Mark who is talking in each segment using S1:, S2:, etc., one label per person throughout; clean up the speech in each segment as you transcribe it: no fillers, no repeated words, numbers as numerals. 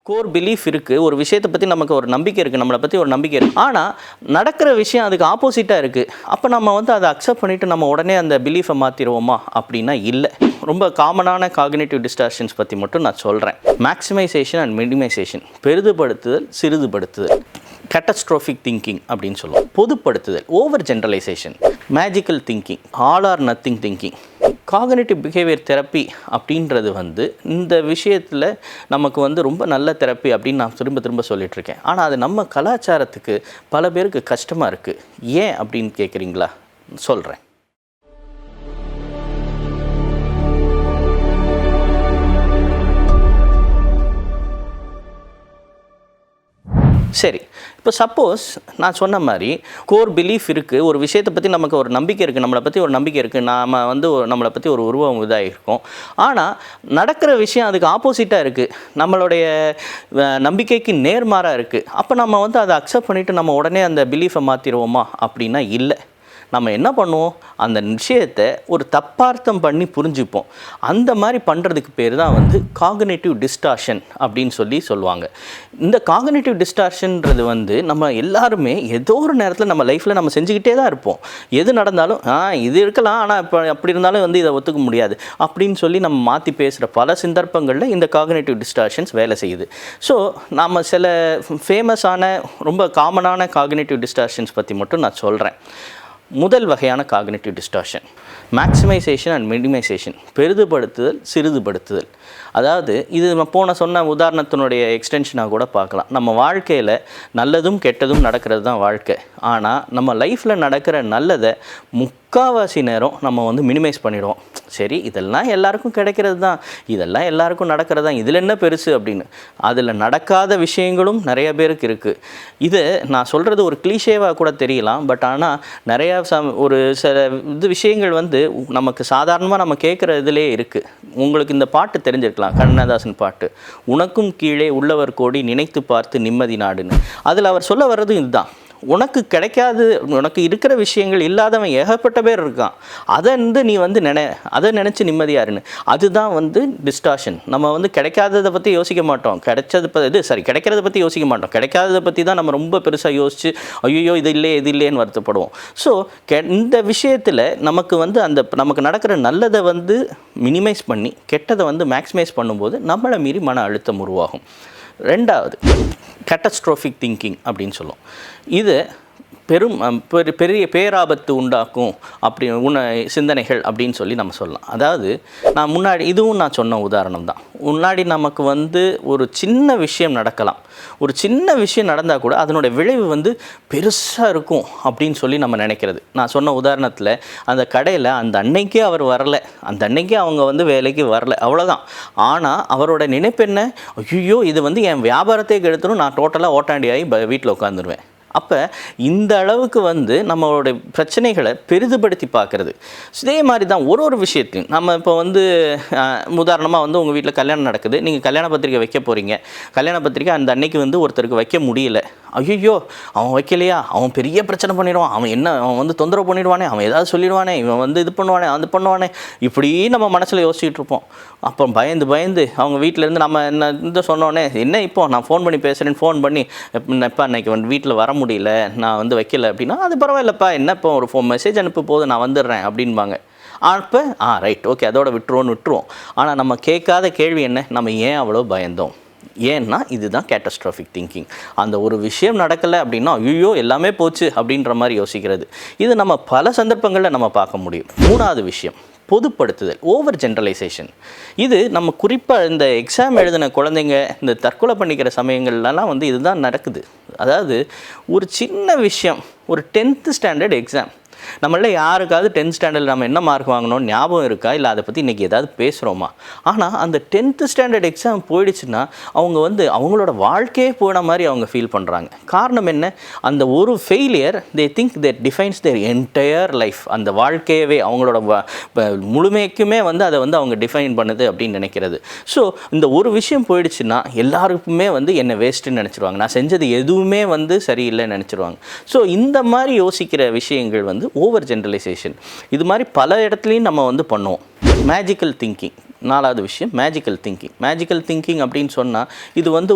S1: Core belief இருக்குது, ஒரு விஷயத்தை பற்றி நமக்கு ஒரு நம்பிக்கை இருக்குது, நம்மளை பற்றி ஒரு நம்பிக்கை இருக்குது. ஆனால் நடக்கிற விஷயம் அதுக்கு ஆப்போசிட்டாக இருக்குது. அப்போ நம்ம வந்து அதை அக்செப்ட் பண்ணிவிட்டு நம்ம உடனே அந்த பிலீஃபை மாற்றிடுவோமா அப்படின்னா இல்லை. ரொம்ப காமனான காக்னிட்டிவ் டிஸ்டார்ஷன்ஸ் பற்றி மட்டும் நான் சொல்கிறேன். மேக்ஸிமைசேஷன் அண்ட் மினிமைசேஷன், பெரிதுபடுத்துதல் சிறிதுபடுத்துதல், கேட்டஸ்ட்ரோஃபிக் திங்கிங் அப்படின்னு சொல்லுவோம். பொதுப்படுத்துதல், over generalisation, magical thinking, all or nothing thinking. Cognitive behaviour therapy அப்படின்றது வந்து இந்த விஷயத்தில் நமக்கு வந்து ரொம்ப நல்ல தெரப்பி அப்படின்னு நான் திரும்ப திரும்ப சொல்லிகிட்ருக்கேன். ஆனால் அது நம்ம கலாச்சாரத்துக்கு பல பேருக்கு கஷ்டமாக இருக்குது. ஏன் அப்படின்னு கேட்குறீங்களா? சொல்கிறேன். சரி, இப்போ சப்போஸ் நான் சொன்ன மாதிரி கோர் பிலீஃப் இருக்குது, ஒரு விஷயத்தை பற்றி நமக்கு ஒரு நம்பிக்கை இருக்குது, நம்மளை பற்றி ஒரு நம்பிக்கை இருக்குது, நாம் வந்து நம்மளை பற்றி ஒரு உருவம் இதாக இருக்கும். ஆனால் நடக்கிற விஷயம் அதுக்கு ஆப்போசிட்டாக இருக்குது, நம்மளுடைய நம்பிக்கைக்கு நேர்மாறாக இருக்குது. அப்போ நம்ம வந்து அதை அக்செப்ட் பண்ணிவிட்டு நம்ம உடனே அந்த பிலீஃபை மாற்றிடுவோமா அப்படின்னா இல்லை. நம்ம என்ன பண்ணுவோம், அந்த விஷயத்தை ஒரு தப்பார்த்தம் பண்ணி புரிஞ்சுப்போம். அந்த மாதிரி பண்ணுறதுக்கு பேர் தான் வந்து காக்னிட்டிவ் டிஸ்டார்ஷன் அப்படின்னு சொல்லுவாங்க. இந்த காக்னிட்டிவ் டிஸ்டார்ஷன்றது வந்து நம்ம எல்லாருமே ஏதோ ஒரு நேரத்தில் நம்ம லைஃப்பில் நம்ம செஞ்சுக்கிட்டே தான் இருப்போம். எது நடந்தாலும் இது இருக்கலாம், ஆனால் இப்போ அப்படி இருந்தாலும் வந்து இதை ஒத்துக்க முடியாது அப்படின்னு சொல்லி நம்ம மாற்றி பேசுகிற பல சந்தர்ப்பங்களில் இந்த காக்னிட்டிவ் டிஸ்டார்ஷன்ஸ் வேலை செய்யுது. ஸோ நாம் சில ஃபேமஸான ரொம்ப காமனான காக்னிட்டிவ் டிஸ்டார்ஷன்ஸ் பற்றி மட்டும் நான் சொல்கிறேன். முதல் வகையான cognitive distortion maximization and minimisation, பெரிதுபடுத்துதல் சிறிதுபடுத்துதல். அதாவது இது நம்ம சொன்ன உதாரணத்தினுடைய எக்ஸ்டென்ஷனாக கூட பார்க்கலாம். நம்ம வாழ்க்கையில் நல்லதும் கெட்டதும் நடக்கிறது தான் வாழ்க்கை. ஆனால் நம்ம லைஃப்பில் நடக்கிற நல்லதை முக்கால்வாசி நேரம் நம்ம வந்து மினிமைஸ் பண்ணிடுவோம். சரி, இதெல்லாம் எல்லாருக்கும் கிடைக்கிறது தான், இதெல்லாம் எல்லாருக்கும் நடக்கிறது தான், இதில் என்ன பெருசு அப்படின்னு. அதில் நடக்காத விஷயங்களும் நிறைய பேருக்கு இருக்குது. இது நான் சொல்கிறது ஒரு கிளீஷேவாக கூட தெரியலாம். பட் ஆனால் நிறையா ஒரு சில விஷயங்கள் வந்து நமக்கு சாதாரணமாக நம்ம கேட்குற இதிலே இருக்குது. உங்களுக்கு இந்த பாட்டு தெரிஞ்சிருக்கலாம், கண்ணதாசன் பாட்டு, உனக்கும் கீழே உள்ளவர் கோடி நினைத்து பார்த்து நிம்மதி நாடுன்னு. அதில் அவர் சொல்ல வர்றது இதுதான். உனக்கு கிடைக்காது, உனக்கு இருக்கிற விஷயங்கள் இல்லாதவன் ஏகப்பட்ட பேர் இருக்கான், அதை வந்து நீ வந்து அதை நினச்சி நிம்மதியாருன்னு. அதுதான் வந்து டிஸ்டார்ஷன். நம்ம வந்து கிடைக்காததை பற்றி யோசிக்க மாட்டோம், கிடைக்கிறத பற்றி யோசிக்க மாட்டோம். கிடைக்காததை பற்றி தான் நம்ம ரொம்ப பெருசாக யோசித்து ஐயோ இது இல்லைன்னு வருத்தப்படுவோம். ஸோ இந்த விஷயத்தில் நமக்கு வந்து நமக்கு நடக்கிற நல்லதை வந்து மினிமைஸ் பண்ணி கெட்டதை வந்து மேக்ஸிமைஸ் பண்ணும்போது நம்மளை மீறி மன அழுத்தம் உருவாகும். ரெண்டாவது கேட்டஸ்ட்ரோஃபிக் திங்கிங் அப்படின்னு சொல்லுவோம். இது பெரிய பேராபத்து உண்டாக்கும் சிந்தனைகள் அப்படின்னு சொல்லி நம்ம சொல்லலாம். அதாவது இதுவும் நான் சொன்ன உதாரணம் தான். முன்னாடி நமக்கு வந்து ஒரு சின்ன விஷயம் நடக்கலாம், ஒரு சின்ன விஷயம் நடந்தால் கூட அதனுடைய விளைவு வந்து பெருசாக இருக்கும் அப்படின்னு சொல்லி நம்ம நினைக்கிறது. நான் சொன்ன உதாரணத்தில் அந்த கடையில் அந்த அன்னைக்கே அவர் வரலை, அந்த அன்னைக்கே அவங்க வந்து வேலைக்கு வரலை, அவ்வளோதான். ஆனால் அவரோட நினைப்பு என்ன, ஐயோ இது வந்து என் வியாபாரத்தை கெடுத்துடும், நான் டோட்டலாக ஓட்டாண்டியாகி வீட்டில் உட்காந்துருவேன். அப்போ இந்த அளவுக்கு வந்து நம்மளோட பிரச்சனைகளை பெரிதுபடுத்தி பார்க்குறது. இதே மாதிரி தான் ஒரு விஷயத்தையும் நம்ம இப்போ வந்து உதாரணமாக வந்து உங்கள் வீட்டில் கல்யாணம் நடக்குது, நீங்கள் கல்யாண பத்திரிக்கை வைக்க போகிறீங்க. கல்யாண பத்திரிக்கை அந்த அன்னைக்கு வந்து ஒருத்தருக்கு வைக்க முடியல. ஐயோ அவன் வைக்கலையா, அவன் பெரிய பிரச்சனை பண்ணிடுவான், அவன் வந்து தொந்தரவு பண்ணிடுவானே, அவன் ஏதாவது சொல்லிடுவானே, இவன் வந்து இது பண்ணுவானே அது பண்ணுவானே, இப்படி நம்ம மனசில் யோசிச்சுட்டு இருப்போம். அப்போ பயந்து அவங்க வீட்டிலேருந்து நம்ம இந்த சொன்னோடனே என்ன இப்போ நான் ஃபோன் பண்ணி பேசுகிறேன்னு ஃபோன் பண்ணி இப்போ அன்னைக்கு வந்து வீட்டில் வர முடியல, நான் வந்து வைக்கல அப்படின்னா அது பரவாயில்லப்பா, என்ன இப்போ ஒரு மெசேஜ் அனுப்பு போது நான் வந்துடுறேன் அப்படின்பாங்க. அப்போ ரைட் ஓகே அதோட விட்டுருவோம். ஆனால் நம்ம கேட்காத கேள்வி என்ன, நம்ம ஏன் அவ்வளோ பயந்தோம்? ஏன்னா இதுதான் கேட்டஸ்ட்ராஃபிக் திங்கிங். அந்த ஒரு விஷயம் நடக்கலை அப்படின்னா ஐயோ எல்லாமே போச்சு அப்படின்ற மாதிரி யோசிக்கிறது. இது நம்ம பல சந்தர்ப்பங்களில் நம்ம பார்க்க முடியும். மூணாவது விஷயம் பொதுப்படுத்துதல், ஓவர் ஜென்ரலைசேஷன். இது நம்ம குறிப்பாக இந்த எக்ஸாம் எழுதின குழந்தைங்க இந்த தற்கொலை பண்ணிக்கிற சமயங்கள்லாம் வந்து இதுதான் நடக்குது. அதாவது ஒரு சின்ன விஷயம், ஒரு 10th ஸ்டாண்டர்ட் எக்ஸாம், நம்மள யாருக்காவது 10th ஸ்டாண்டர்டில் நம்ம என்ன மார்க் வாங்கணும்னு ஞாபகம் இருக்கா, இல்லை அதை பற்றி இன்றைக்கி ஏதாவது பேசுகிறோமா? ஆனால் அந்த 10th ஸ்டாண்டர்ட் எக்ஸாம் போயிடுச்சுன்னா அவங்க வந்து அவங்களோட வாழ்க்கையே போன மாதிரி அவங்க ஃபீல் பண்ணுறாங்க. காரணம் என்ன, அந்த ஒரு failure they think that defines their entire life. அந்த வாழ்க்கையவே அவங்களோட முழுமைக்குமே வந்து அதை வந்து அவங்க டிஃபைன் பண்ணுது அப்படின்னு நினைக்கிறது. ஸோ இந்த ஒரு விஷயம் போயிடுச்சுன்னா எல்லாருக்குமே வந்து என்னை வேஸ்ட்டுன்னு நினச்சிருவாங்க, நான் செஞ்சது எதுவுமே வந்து சரியில்லைன்னு நினச்சிருவாங்க. ஸோ இந்த மாதிரி யோசிக்கிற விஷயங்கள் வந்து ஓவர் ஜென்ரலைசேஷன். இது மாதிரி பல இடத்துலையும் நம்ம வந்து பண்ணுவோம். மேஜிக்கல் திங்கிங், 4வது விஷயம் மேஜிக்கல் திங்கிங். மேஜிக்கல் திங்கிங் அப்படின்னு சொன்னால் இது வந்து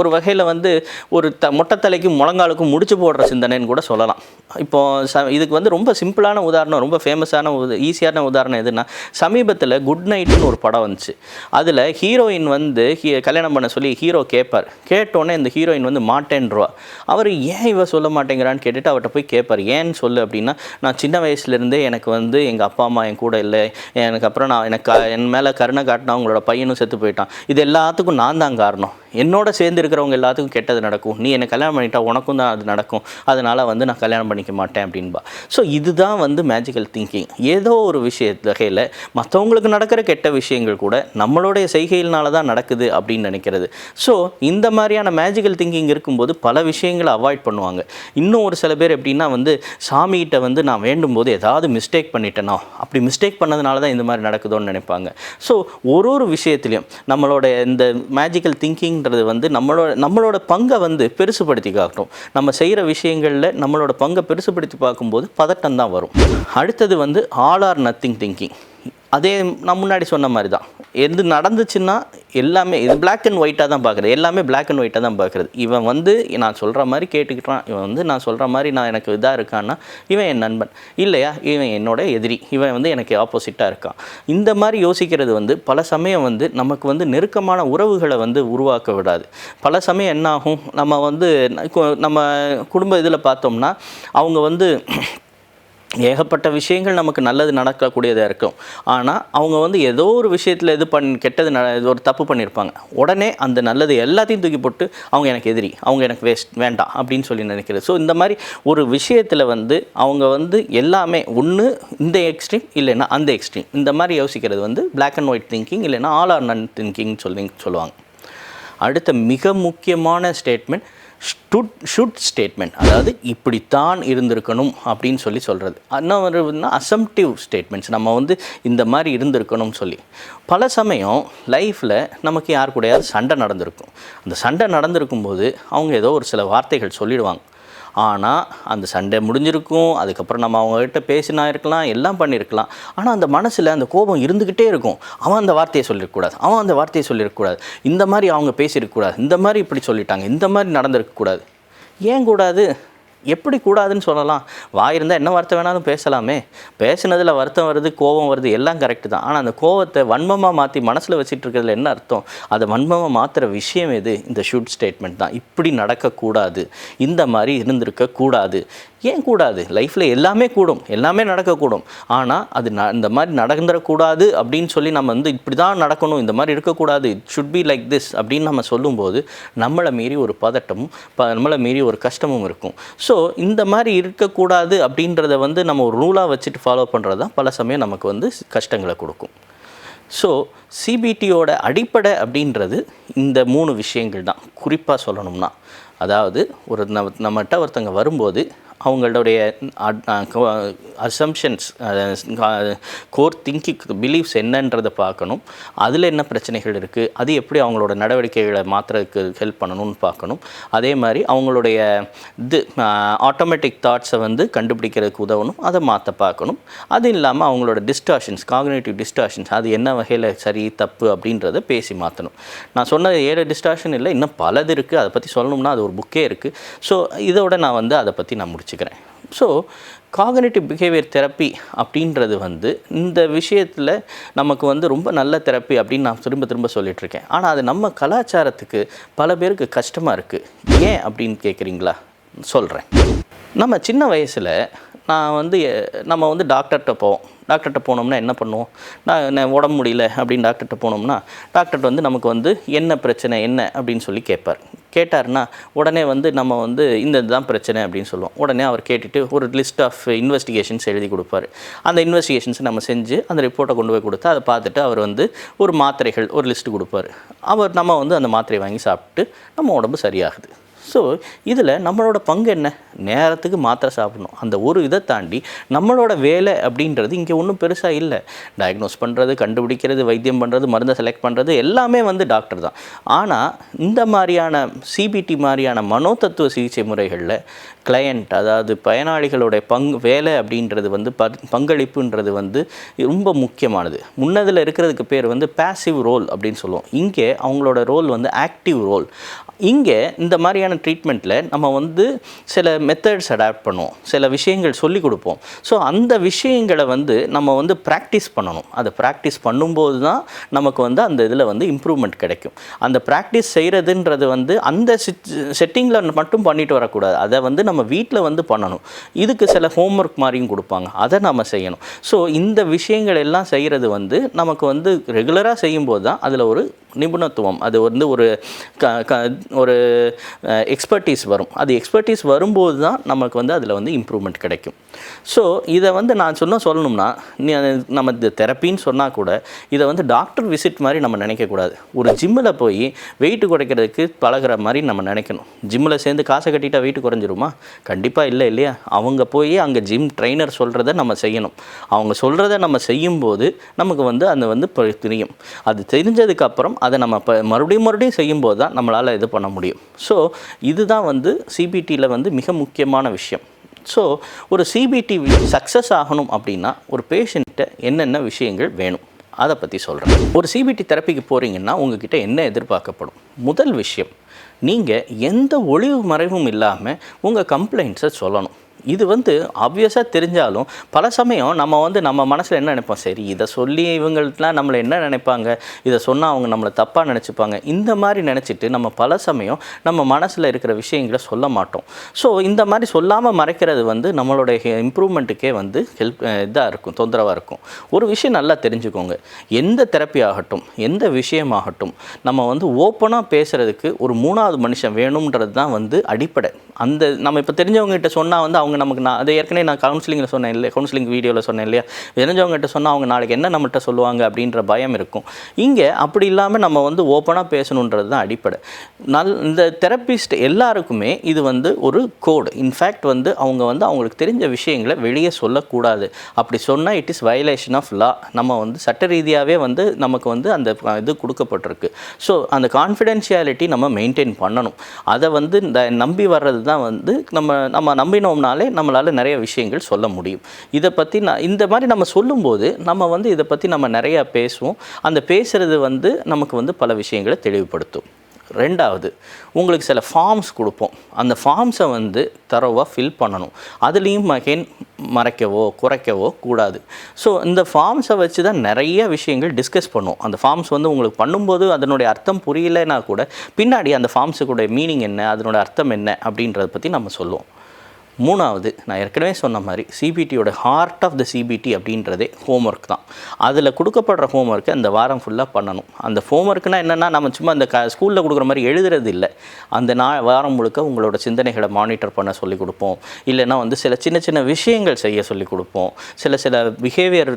S1: ஒரு வகையில் வந்து ஒரு மொட்டைத்தலைக்கும் முழங்காலுக்கும் முடிச்சு போடுற சிந்தனைன்னு கூட சொல்லலாம். இப்போது இதுக்கு வந்து ரொம்ப சிம்பிளான உதாரணம், ரொம்ப ஃபேமஸான ஈஸியான உதாரணம் எதுனா, சமீபத்தில் குட் நைட்னு ஒரு படம் வந்துச்சு. அதில் ஹீரோயின் வந்து கல்யாணம் பண்ண சொல்லி ஹீரோ கேட்பார். கேட்டோன்னே இந்த ஹீரோயின் வந்து மாட்டேன்றவா. அவர் ஏன் இவ சொல்ல மாட்டேங்கிறான்னு கேட்டுட்டு அவர்கிட்ட போய் கேட்பார், ஏன்னு சொல்லு அப்படின்னா, நான் சின்ன வயசுலேருந்தே எனக்கு வந்து எங்கள் அப்பா அம்மா என் கூட இல்லை, எனக்கு அப்புறம் என் மேலே கருணை காட்டினா அவங்களோட பையனும் செத்து போயிட்டான், இது எல்லாத்துக்கும் நான் தான் காரணம், என்னோட சேர்ந்து இருக்கிறவங்க எல்லாத்துக்கும் கெட்டது நடக்கும், நீ என்னை கல்யாணம் பண்ணிட்டா உனக்கும் தான் அது நடக்கும், அதனால் வந்து நான் கல்யாணம் பண்ணிக்க மாட்டேன் அப்படின்பா. ஸோ இதுதான் வந்து மேஜிக்கல் திங்கிங். ஏதோ ஒரு வகையில் மற்றவங்களுக்கு நடக்கிற கெட்ட விஷயங்கள் கூட நம்மளுடைய செய்கையினால தான் நடக்குது அப்படின்னு நினைக்கிறது. ஸோ இந்த மாதிரியான மேஜிக்கல் திங்கிங் இருக்கும்போது பல விஷயங்களை அவாய்ட் பண்ணுவாங்க. இன்னும் ஒரு சில பேர் எப்படின்னா வந்து சாமிகிட்ட வந்து நான் வேண்டும் போது ஏதாவது மிஸ்டேக் பண்ணிட்டேனோ, அப்படி மிஸ்டேக் பண்ணதுனால தான் இந்த மாதிரி நடக்குதோன்னு நினைப்பாங்க. ஸோ ஒரு விஷயத்துலையும் நம்மளோட இந்த மேஜிக்கல் திங்கிங்கிறது வந்து நம்மளோட பங்கை வந்து பெருசுபடுத்தி காட்டும். நம்ம செய்கிற விஷயங்களில் நம்மளோட பங்கை பெருசுபடுத்தி பார்க்கும்போது பதட்டம் தான் வரும். அடுத்தது வந்து ஆல் ஆர் நத்திங் திங்கிங். அதே நான் முன்னாடி சொன்ன மாதிரி தான், எது நடந்துச்சுன்னா எல்லாமே இது பிளாக் அண்ட் ஒயிட்டாக தான் பார்க்குறது, எல்லாமே பிளாக் அண்ட் ஒயிட்டாக தான் பார்க்குறது. இவன் வந்து நான் சொல்கிற மாதிரி கேட்டுக்கிட்டான், இவன் வந்து நான் சொல்கிற மாதிரி நான் எனக்கு இதாக இருக்கான்னா இவன் என் நண்பன், இல்லையா இவன் என்னோட எதிரி, இவன் வந்து எனக்கு ஆப்போசிட்டாக இருக்கான். இந்த மாதிரி யோசிக்கிறது வந்து பல சமயம் வந்து நமக்கு வந்து நெருக்கமான உறவுகளை வந்து உருவாக்க விடாது. பல சமயம் என்னாகும், நம்ம குடும்ப இதில் பார்த்தோம்னா அவங்க வந்து ஏகப்பட்ட விஷயங்கள் நமக்கு நல்லது நடக்கக்கூடியதாக இருக்கும். ஆனால் அவங்க வந்து ஏதோ ஒரு விஷயத்தில் கெட்டது ஒரு தப்பு பண்ணியிருப்பாங்க. உடனே அந்த நல்லது எல்லாத்தையும் தூக்கி போட்டு அவங்க எனக்கு எதிரி, அவங்க எனக்கு வேண்டாம் அப்படின்னு சொல்லி நினைக்கிறது. ஸோ இந்த மாதிரி ஒரு விஷயத்தில் வந்து அவங்க வந்து எல்லாமே ஒன்று இந்த எக்ஸ்ட்ரீம் இல்லைன்னா அந்த எக்ஸ்ட்ரீம், இந்த மாதிரி யோசிக்கிறது வந்து பிளாக் அண்ட் ஒயிட் திங்கிங் இல்லைன்னா ஆல் ஆர் நன் திங்கிங் சொல்லுவாங்க. அடுத்த மிக முக்கியமான ஸ்டேட்மெண்ட் ஷுட் ஸ்டேட்மெண்ட், அதாவது இப்படித்தான் இருந்திருக்கணும் அப்படின்னு சொல்கிறது. இன்னொருனா அசம்ப்டிவ் ஸ்டேட்மெண்ட்ஸ், நம்ம வந்து இந்த மாதிரி இருந்திருக்கணும்னு சொல்லி. பல சமயம் லைஃப்பில் நமக்கு யார் கூடயாவது சண்டை நடந்திருக்கும். அந்த சண்டை நடந்திருக்கும் போது அவங்க ஏதோ ஒரு சில வார்த்தைகள் சொல்லிடுவாங்க. ஆனால் அந்த சண்டை முடிஞ்சிருக்கும், அதுக்கப்புறம் நம்ம அவங்ககிட்ட பேசினா இருக்கலாம், எல்லாம் பண்ணியிருக்கலாம். ஆனால் அந்த மனசில் அந்த கோபம் இருந்துக்கிட்டே இருக்கும். அவன் அந்த வார்த்தையை சொல்லியிருக்கக்கூடாது, அவன் அந்த வார்த்தையை சொல்லியிருக்கக்கூடாது, இந்த மாதிரி அவங்க பேசியிருக்கக்கூடாது, இந்த மாதிரி இப்படி சொல்லிட்டாங்க, இந்த மாதிரி நடந்திருக்கக்கூடாது. ஏன் கூடாது? எப்படி கூடாதுன்னு சொல்லலாம்? வாயிருந்தால் என்ன வார்த்தை வேணாலும் பேசலாமே. பேசினதில் வருத்தம் வருது, கோபம் வருது, எல்லாம் கரெக்டு தான். ஆனால் அந்த கோபத்தை வன்மமாக மாற்றி மனசில் வச்சுட்டு இருக்கிறதுல என்ன அர்த்தம்? அதை வன்மமாக மாற்றுற விஷயம் எது? இந்த ஷுட் ஸ்டேட்மெண்ட் தான். இப்படி நடக்கக்கூடாது, இந்த மாதிரி இருந்திருக்கக்கூடாது. ஏன் கூடாது? லைஃப்பில் எல்லாமே கூடும், எல்லாமே நடக்கக்கூடும். ஆனால் அது இந்த மாதிரி நடந்துடக்கூடாது அப்படின்னு சொல்லி நம்ம வந்து இப்படி தான் நடக்கணும், இந்த மாதிரி இருக்கக்கூடாது, it should be like this அப்படின்னு நம்ம சொல்லும்போது நம்மளை மீறி ஒரு பதட்டமும் நம்மளை மீறி ஒரு கஷ்டமும் இருக்கும். ஸோ இந்த மாதிரி இருக்கக்கூடாது அப்படின்றத வந்து நம்ம ஒரு ரூலாக வச்சுட்டு ஃபாலோ பண்ணுறது தான் பல சமயம் நமக்கு வந்து கஷ்டங்களை கொடுக்கும். ஸோ சிபிடியோட அடிப்படை அப்படின்றது இந்த 3 விஷயங்கள் தான். குறிப்பாக சொல்லணும்னா, அதாவது நம்மகிட்ட ஒருத்தங்க வரும்போது அவங்களுடைய அசம்ஷன்ஸ், கோர் திங்கிங் பிலீஃப்ஸ் என்னன்றதை பார்க்கணும். அதில் என்ன பிரச்சனைகள் இருக்குது, அது எப்படி அவங்களோட நடவடிக்கைகளை மாற்றுறதுக்கு ஹெல்ப் பண்ணணும்னு பார்க்கணும். அதே மாதிரி அவங்களுடைய ஆட்டோமேட்டிக் தாட்ஸை வந்து கண்டுபிடிக்கிறதுக்கு உதவணும், அதை மாற்ற பார்க்கணும். அது இல்லாமல் அவங்களோட டிஸ்டார்ஷன்ஸ், காக்னிட்டிவ் டிஸ்டார்ஷன்ஸ், அது என்ன வகையில் சரி தப்பு அப்படின்றத பேசி மாற்றணும். நான் சொன்ன 7 டிஸ்டார்ஷன் இல்லை, இன்னும் பலது இருக்குது. அதை பற்றி சொல்லணும்னா அது ஒரு புக்கே இருக்குது. ஸோ இதோட நான் வந்து அதை பற்றி நான் முடிச்சுக்கிறேன். ஸோ காக்னிட்டிவ் பிஹேவியர் தெரப்பி அப்படின்றது வந்து இந்த விஷயத்தில் நமக்கு வந்து ரொம்ப நல்ல தெரப்பி அப்படின்னு நான் திரும்ப சொல்லிகிட்ருக்கேன். ஆனால் அது நம்ம கலாச்சாரத்துக்கு பல பேருக்கு கஷ்டமாக இருக்குது. ஏன் அப்படின்னு கேட்குறீங்களா? சொல்கிறேன். நம்ம சின்ன வயசில் நம்ம வந்து டாக்டர்கிட்ட போனோம்னா என்ன பண்ணுவோம்? நான் உடம்பு முடியல அப்படின்னு டாக்டர்கிட்ட போனோம்னா டாக்டர் வந்து நமக்கு வந்து என்ன பிரச்சனை என்ன அப்படின்னு சொல்லி கேட்டார்னா உடனே வந்து நம்ம வந்து இந்த இதுதான் பிரச்சனை அப்படின்னு சொல்லுவோம். உடனே அவர் கேட்டுட்டு ஒரு லிஸ்ட் ஆஃப் இன்வெஸ்டிகேஷன்ஸ் எழுதி கொடுப்பார். அந்த இன்வெஸ்டிகேஷன்ஸை நம்ம செஞ்சு அந்த ரிப்போர்ட்டை கொண்டு போய் கொடுத்து அதை பார்த்துட்டு அவர் வந்து ஒரு மாத்திரைகள் ஒரு லிஸ்ட்டு கொடுப்பார். நம்ம வந்து அந்த மாத்திரையை வாங்கி சாப்பிட்டு நம்ம உடம்பு சரியாகுது. ஸோ இதில் நம்மளோட பங்கு என்ன? நேரத்துக்கு மாத்திரை சாப்பிடணும். அந்த ஒரு இதை தாண்டி நம்மளோட வேலை அப்படின்றது இங்கே ஒன்றும் பெருசாக இல்லை. டயக்னோஸ் பண்ணுறது, கண்டுபிடிக்கிறது, வைத்தியம் பண்ணுறது, மருந்தை செலக்ட் பண்ணுறது எல்லாமே வந்து டாக்டர் தான். ஆனால் இந்த மாதிரியான சிபிடி மாதிரியான மனோதத்துவ சிகிச்சை முறைகளில் கிளையண்ட், அதாவது பயனாளிகளுடைய வேலை அப்படின்றது வந்து பங்களிப்புன்றது வந்து ரொம்ப முக்கியமானது. முன்னதில் இருக்கிறதுக்கு பேர் வந்து பேசிவ் ரோல் அப்படின்னு சொல்லுவோம். இங்கே அவங்களோட ரோல் வந்து ஆக்டிவ் ரோல். இங்கே இந்த மாதிரியான ட்ரீட்மெண்ட்டில் நம்ம வந்து சில மெத்தட்ஸ் அடாப்ட் பண்ணுவோம், சில விஷயங்கள் சொல்லிக் கொடுப்போம். ஸோ அந்த விஷயங்களை வந்து நம்ம வந்து ப்ராக்டிஸ் பண்ணணும். அதை ப்ராக்டிஸ் பண்ணும்போது தான் நமக்கு வந்து அந்த இதில் வந்து இம்ப்ரூவ்மெண்ட் கிடைக்கும். அந்த ப்ராக்டிஸ் செய்கிறதுன்றது வந்து அந்த செட்டிங்கில் மட்டும் பண்ணிட்டு வரக்கூடாது. அதை வந்து நம்ம வீட்டில் வந்து பண்ணணும். இதுக்கு சில ஹோம்ஒர்க் மாதிரியும் கொடுப்பாங்க, அதை நம்ம செய்யணும். ஸோ இந்த விஷயங்கள் எல்லாம் செய்கிறது வந்து நமக்கு வந்து ரெகுலராக செய்யும்போது தான் அதில் ஒரு நிபுணத்துவம், அது வந்து ஒரு எக்ஸ்பர்டீஸ் வரும். அது எக்ஸ்பர்டீஸ் வரும்போது தான் நமக்கு வந்து அதில் வந்து இம்ப்ரூவ்மெண்ட் கிடைக்கும். ஸோ இதை வந்து நான் சொல்லணும்னா, நம்ம இந்த தெரப்பின்னு சொன்னால் கூட இதை வந்து டாக்டர் விசிட் மாதிரி நம்ம நினைக்கக்கூடாது. ஒரு ஜிம்மில் போய் வெயிட் குறைக்கிறதுக்கு பழகிற மாதிரி நம்ம நினைக்கணும். ஜிம்மில் சேர்ந்து காசை கட்டிட்டா வெயிட் குறைஞ்சிருமா? கண்டிப்பாக இல்லை, இல்லையா? அவங்க போய் அங்கே ஜிம் ட்ரைனர் சொல்கிறத நம்ம செய்யணும். அவங்க சொல்கிறத நம்ம செய்யும்போது நமக்கு வந்து அந்த வந்து தெரியும். அது தெரிஞ்சதுக்கப்புறம் அதை நம்ம மறுபடியும் செய்யும்போது தான் நம்மளால் இது பண்ண முடியும். ஸோ இதுதான் வந்து சிபிடியில் வந்து மிக முக்கியமான விஷயம். ஸோ ஒரு சிபிடி சக்ஸஸ் ஆகணும் அப்படின்னா ஒரு பேஷண்ட்டை என்னென்ன விஷயங்கள் வேணும் அதை பற்றி சொல்கிறேன். ஒரு சிபிடி தெரப்பிக்கு போகிறீங்கன்னா உங்ககிட்ட என்ன எதிர்பார்க்கப்படும்? முதல் விஷயம், நீங்கள் எந்த ஒளிவு மறைவும் இல்லாமல் உங்கள் கம்ப்ளைண்ட்ஸை சொல்லணும். இது வந்து ஆப்வியஸாக தெரிஞ்சாலும் பல சமயம் நம்ம வந்து நம்ம மனசில் என்ன நினைப்போம், சரி இதை சொல்லி இவங்கள்ட்டலாம் நம்மளை என்ன நினைப்பாங்க, இதை சொன்னால் அவங்க நம்மளை தப்பாக நினச்சிப்பாங்க, இந்த மாதிரி நினச்சிட்டு நம்ம பல சமயம் நம்ம மனசில் இருக்கிற விஷயங்களை சொல்ல மாட்டோம். ஸோ இந்த மாதிரி சொல்லாமல் மறைக்கிறது வந்து நம்மளுடைய இம்ப்ரூவ்மெண்ட்டுக்கே வந்து இதாக இருக்கும், தொந்தரவாக இருக்கும். ஒரு விஷயம் நல்லா தெரிஞ்சுக்கோங்க, எந்த தெரப்பி ஆகட்டும், எந்த விஷயமாகட்டும், நம்ம வந்து ஓப்பனாக பேசுகிறதுக்கு ஒரு மூணாவது மனுஷன் வேணுன்றது தான் வந்து அடிப்படை. அந்த நம்ம இப்போ தெரிஞ்சவங்ககிட்ட சொன்னால் வந்து அவங்க நமக்கு, நான் அதை ஏற்கனவே நான் கவுன்சிலிங்கில் சொன்னேன் இல்லையா, கவுன்சிலிங் வீடியோவில் சொன்னேன் இல்லையா, தெரிஞ்சவங்ககிட்ட சொன்னால் அவங்க நாளைக்கு என்ன நம்மகிட்ட சொல்லுவாங்க அப்படின்ற பயம் இருக்கும். இங்கே அப்படி இல்லாமல் நம்ம வந்து ஓப்பனாக பேசணுன்றது தான் அடிப்படை. இந்த தெரப்பிஸ்ட் எல்லாருக்குமே இது வந்து ஒரு கோடு. இன்ஃபேக்ட் வந்து அவங்க வந்து அவங்களுக்கு தெரிஞ்ச விஷயங்களை வெளியே சொல்லக்கூடாது. அப்படி சொன்னால் it is violation of law. நம்ம வந்து சட்ட ரீதியாகவே வந்து நமக்கு வந்து அந்த இது கொடுக்கப்பட்டிருக்கு. ஸோ அந்த கான்ஃபிடென்ஷியாலிட்டி நம்ம மெயின்டைன் பண்ணணும். அதை வந்து இந்த நம்பி வர்றது தான் வந்து நம்ம நம்பினோம்னாலே நம்மளால் நிறைய விஷயங்கள் சொல்ல முடியும். இதை பற்றி இந்த மாதிரி நம்ம சொல்லும்போது நம்ம வந்து இதை பற்றி நம்ம நிறையா பேசுவோம். அந்த பேசுகிறது வந்து நமக்கு வந்து பல விஷயங்களை தெளிவுபடுத்தும். ரெண்டாவது, உங்களுக்கு சில ஃபார்ம்ஸ் கொடுப்போம். அந்த ஃபார்ம்ஸை வந்து தரோவாக ஃபில் பண்ணணும். அதுலேயும் மறைக்கவோ குறைக்கவோ கூடாது. ஸோ இந்த ஃபார்ம்ஸை வச்சு தான் நிறைய விஷயங்கள் டிஸ்கஸ் பண்ணுவோம். அந்த ஃபார்ம்ஸ் வந்து உங்களுக்கு பண்ணும்போது அதனுடைய அர்த்தம் புரியலைன்னா கூட பின்னாடி அந்த ஃபார்ம்ஸுக்குடைய மீனிங் என்ன, அதனுடைய அர்த்தம் என்ன அப்படின்றத பற்றி நம்ம சொல்லுவோம். மூணாவது, நான் ஏற்கனவே சொன்ன மாதிரி சிபிடியோட ஹார்ட் ஆஃப் த சிபிடி அப்படின்றதே ஹோம்ஒர்க் தான். அதில் கொடுக்கப்படுற ஹோம்ஒர்க்கை அந்த வாரம் ஃபுல்லாக பண்ணணும். அந்த ஹோம்ஒர்க்குனால் என்னென்னா, நம்ம சும்மா அந்த ஸ்கூலில் கொடுக்குற மாதிரி எழுதுறது இல்லை. அந்த வாரம் முழுக்க உங்களோட சிந்தனைகளை மானிட்டர் பண்ண சொல்லிக் கொடுப்போம். இல்லைன்னா வந்து சில சின்ன சின்ன விஷயங்கள் செய்ய சொல்லிக் கொடுப்போம். சில பிஹேவியர்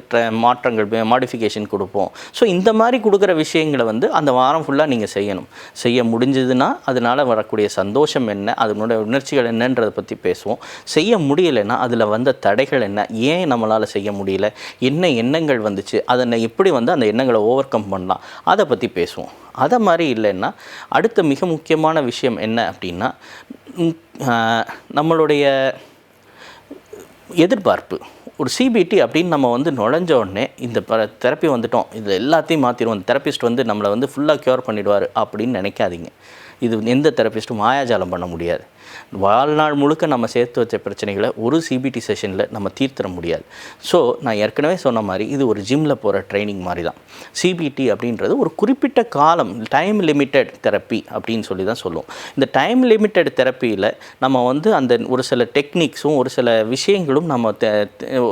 S1: மாற்றங்கள், மாடிஃபிகேஷன் கொடுப்போம். ஸோ இந்த மாதிரி கொடுக்குற விஷயங்களை வந்து அந்த வாரம் ஃபுல்லாக நீங்கள் செய்யணும். செய்ய முடிஞ்சதுன்னா அதனால் வரக்கூடிய சந்தோஷம் என்ன, அதனுடைய உணர்ச்சிகள் என்னன்றதை பற்றி பேசுவோம். செய்ய முடியலைன்னா அதில் வந்த தடைகள் என்ன, ஏன் நம்மளால் செய்ய முடியல, என்ன எண்ணங்கள் வந்துச்சு, அதை எப்படி வந்து அந்த எண்ணங்களை ஓவர் கம் பண்ணலாம், அதை பற்றி பேசுவோம். அதை மாதிரி இல்லைன்னா அடுத்த மிக முக்கியமான விஷயம் என்ன அப்படின்னா, நம்மளுடைய எதிர்பார்ப்பு. ஒரு சிபிடி அப்படின்னு நம்ம வந்து நுழைஞ்ச உடனே இந்த தெரப்பி வந்துட்டோம், இது எல்லாத்தையும் மாற்றிடுவோம், இந்த தெரப்பிஸ்ட் வந்து நம்மளை வந்து ஃபுல்லாக க்யூர் பண்ணிடுவார் அப்படின்னு நினைக்காதீங்க. இது எந்த தெரப்பிஸ்ட்டும் மாயாஜாலம் பண்ண முடியாது. வாழ்நாள் முழுக்க நம்ம சேர்த்து வச்ச பிரச்சனைகளை ஒரு சிபிடி செஷனில் நம்ம தீர்த்திட முடியாது. ஸோ நான் ஏற்கனவே சொன்ன மாதிரி இது ஒரு ஜிம்மில் போகிற ட்ரைனிங் மாதிரி தான். சிபிடி அப்படின்றது ஒரு குறிப்பிட்ட காலம், டைம் லிமிட்டட் தெரப்பி அப்படின்னு சொல்லி தான் சொல்லுவோம். இந்த டைம் லிமிட்டட் தெரப்பியில் நம்ம வந்து அந்த ஒரு சில டெக்னிக்ஸும் ஒரு சில விஷயங்களும்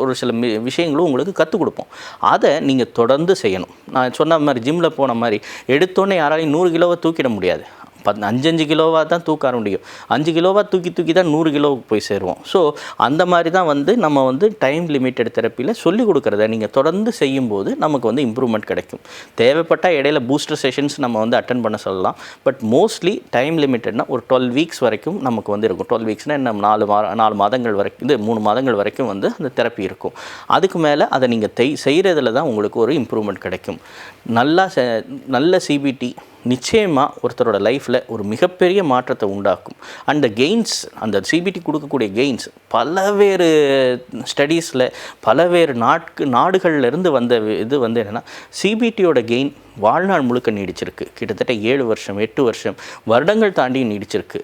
S1: ஒரு சில விஷயங்களும் உங்களுக்கு கற்றுக் கொடுப்போம். அதை நீங்கள் தொடர்ந்து செய்யணும். நான் சொன்ன மாதிரி ஜிம்மில் போன மாதிரி எடுத்தோன்னே யாராலையும் 100 கிலோவை தூக்கிட முடியாது. 5 கிலோவாக தான் தூக்க முடியும். 5 கிலோவாக தூக்கி தான் 100 கிலோவுக்கு போய் சேருவோம். ஸோ அந்த மாதிரி தான் வந்து நம்ம வந்து டைம் லிமிட்டட் தெரப்பியில் சொல்லிக் கொடுக்குறத நீங்கள் தொடர்ந்து செய்யும்போது நமக்கு வந்து இம்ப்ரூவ்மெண்ட் கிடைக்கும். தேவைப்பட்டால் இடையில பூஸ்டர் செஷன்ஸ் நம்ம வந்து அட்டன் பண்ண சொல்லலாம். பட் மோஸ்ட்லி டைம் லிமிட்டட்னா ஒரு 12 வீக்ஸ் வரைக்கும் நமக்கு வந்து இருக்கும். 12 வீக்ஸ்னால் என்ன 4 மாதங்கள் வரைக்கும், இது 3 மாதங்கள் வரைக்கும் வந்து அந்த தெரப்பி இருக்கும். அதுக்கு மேலே அதை நீங்கள் செய்கிறதுல தான் உங்களுக்கு ஒரு இம்ப்ரூவ்மெண்ட் கிடைக்கும். நல்ல சிபிடி நிச்சயமாக ஒருத்தரோட லைஃப்பில் ஒரு மிகப்பெரிய மாற்றத்தை உண்டாக்கும். அந்த கெயின்ஸ், அந்த சிபிடி கொடுக்கக்கூடிய கெயின்ஸ் பலவேறு ஸ்டடீஸில் பலவேறு நாடுகள்லேருந்து வந்த இது வந்து என்னென்னா, சிபிடியோட கெயின் வாழ்நாள் முழுக்க நீடிச்சிருக்கு. கிட்டத்தட்ட 7 வருஷம் 8 வருஷம் வருடங்கள் தாண்டி நீடிச்சிருக்கு.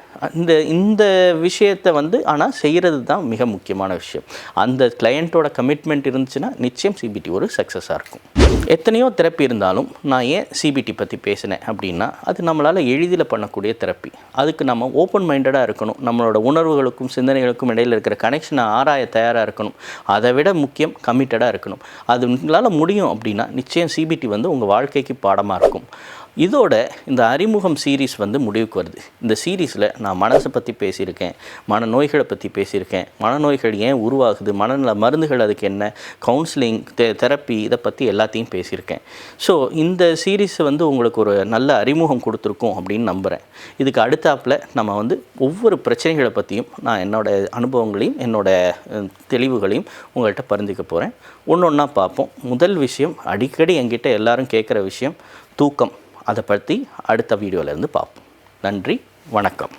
S1: இந்த விஷயத்தை வந்து ஆனால் செய்கிறது தான் மிக முக்கியமான விஷயம். அந்த கிளையண்ட்டோட கமிட்மெண்ட் இருந்துச்சுன்னா நிச்சயம் சிபிடி ஒரு சக்ஸஸாக இருக்கும். எத்தனையோ தெரப்பி இருந்தாலும் நான் ஏன் சிபிடி பற்றி பேசினேன் அப்படின்னா, அது நம்மளால் எளிதில் பண்ணக்கூடிய தெரப்பி. அதுக்கு நம்ம ஓப்பன் மைண்டடாக இருக்கணும். நம்மளோட உணர்வுகளுக்கும் சிந்தனைகளுக்கும் இடையில் இருக்கிற கனெக்ஷனை ஆராய தயாராக இருக்கணும். அதை விட முக்கியம் கமிட்டடாக இருக்கணும். அது உங்களால் முடியும் அப்படின்னா நிச்சயம் சிபிடி வந்து உங்கள் வாழ்க்கைக்கு பாடமாக இருக்கும். இதோட இந்த அறிமுகம் சீரீஸ் வந்து முடிவுக்கு வருது. இந்த சீரீஸில் நான் மனசை பற்றி பேசியிருக்கேன், மனநோய்களை பற்றி பேசியிருக்கேன், மனநோய்கள் ஏன் உருவாகுது, மனநல மருந்துகள் அதுக்கு என்ன, கவுன்சிலிங், தெரப்பி, இதை பற்றி எல்லாத்தையும் பேசியிருக்கேன். ஸோ இந்த சீரீஸை வந்து உங்களுக்கு ஒரு நல்ல அறிமுகம் கொடுத்துருக்கோம் அப்படின்னு நம்புகிறேன். இதுக்கு அடுத்தாப்பில் நம்ம வந்து ஒவ்வொரு பிரச்சனைகளை பற்றியும் நான் என்னோடய அனுபவங்களையும் என்னோடய தெளிவுகளையும் உங்கள்கிட்ட பகிர்ந்துக்க போகிறேன். ஒன்றா பார்ப்போம். முதல் விஷயம், அடிக்கடி என்கிட்ட எல்லாரும் கேட்குற விஷயம், தூக்கம். அதை பற்றி அடுத்த வீடியோவிலேருந்து பார்ப்போம். நன்றி, வணக்கம்.